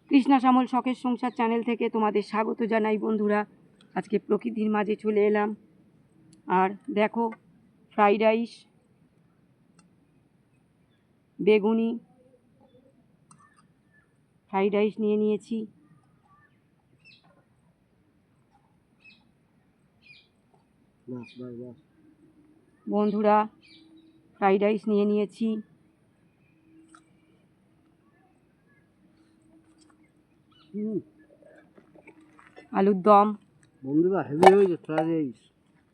কৃষ্ণা শ্যামল শখের সংসার চ্যানেল থেকে তোমাদের স্বাগত জানাই বন্ধুরা। আজকে প্রকৃতির মাঝে চলে এলাম। আর দেখো, ফ্রাইড রাইস, বেগুনি, ফ্রাইড রাইস নিয়ে নিয়েছি। বন্ধুরা, ফ্রাইড রাইস নিয়ে নিয়েছি। আলুর দম বন্ধুরা হেভি হয়েছে ফ্রাইড রাইস।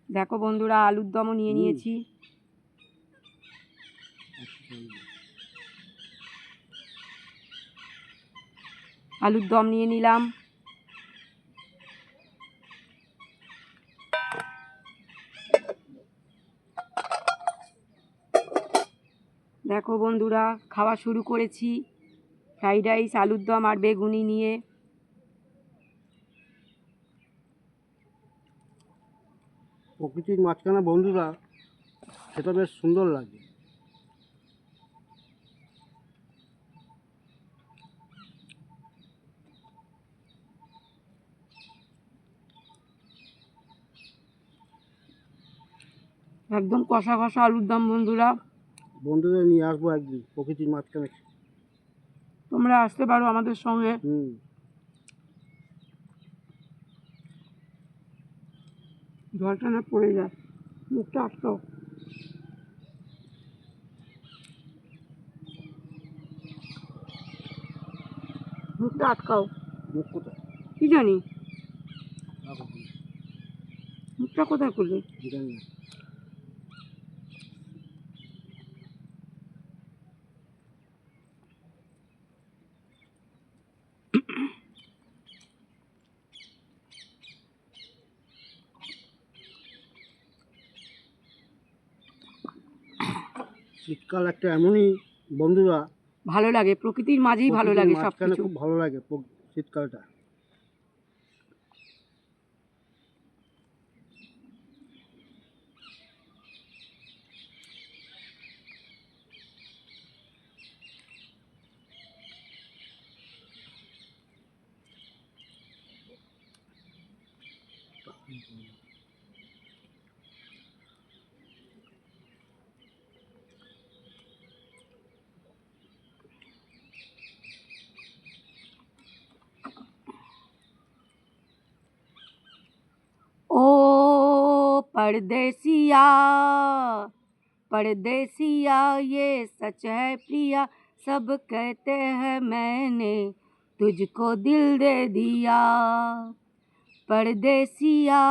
দেখো বন্ধুরা, আলুর দমও নিয়ে নিয়েছি। আলুর দম নিয়ে নিলাম। দেখো বন্ধুরা, খাওয়া শুরু করেছি ফ্রাইড রাইস, আলুর দম আর বেগুনি নিয়ে। প্রকৃতির মাঝখানে বন্ধুরা, সেটা বেশ সুন্দর লাগে। একদম কষা কষা আলুর দম বন্ধুরা। বন্ধুদের নিয়ে আসবো একদিন প্রকৃতির মাঝখানে। তোমরা আসতে পারো আমাদের সঙ্গে। জলটা না পড়ে যায়, মুখটা আটকাও। মুখটা আটকাও। মুখ কোথায় কি জানি মুখটা কোথায় করলে। জানি না। শীতকাল একটা এমনই বন্ধুরা, ভালো লাগে, প্রকৃতির মাঝেই ভালো লাগে সব কিছু। খুব ভালো লাগে শীতকালটা। ओ परदेसिया परदेसिया, ये सच है प्रिया, सब कहते हैं मैंने तुझको दिल दे दिया। परदेसिया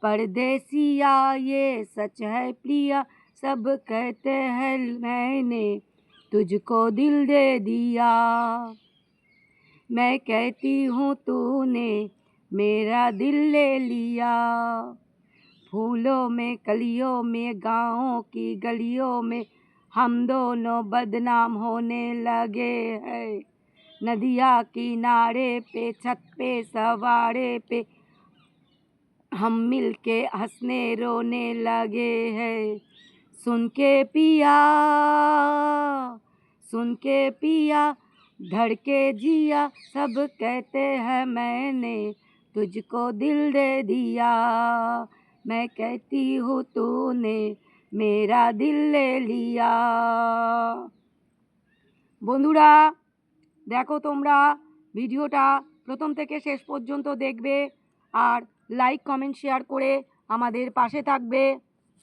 परदेसिया, ये सच है प्रिया, सब कहते हैं मैंने तुझको दिल दे दिया। मैं कहती हूँ तूने मेरा दिल ले लिया। फूलों में कलियों में गाँवों की गलियों में हम दोनों बदनाम होने लगे हैं। नदिया किनारे पे छत पे सवारे पे हम मिलके हंसने रोने लगे हैं। सुन के पिया धड़के जिया, सब कहते हैं मैंने तुझको दिल दे दिया। मैं कहती हूँ तूने मेरा दिल ले लिया। বন্ধুরা, দেখো তোমরা ভিডিওটা প্রথম থেকে শেষ পর্যন্ত দেখবে আর লাইক কমেন্ট শেয়ার করে আমাদের পাশে থাকবে।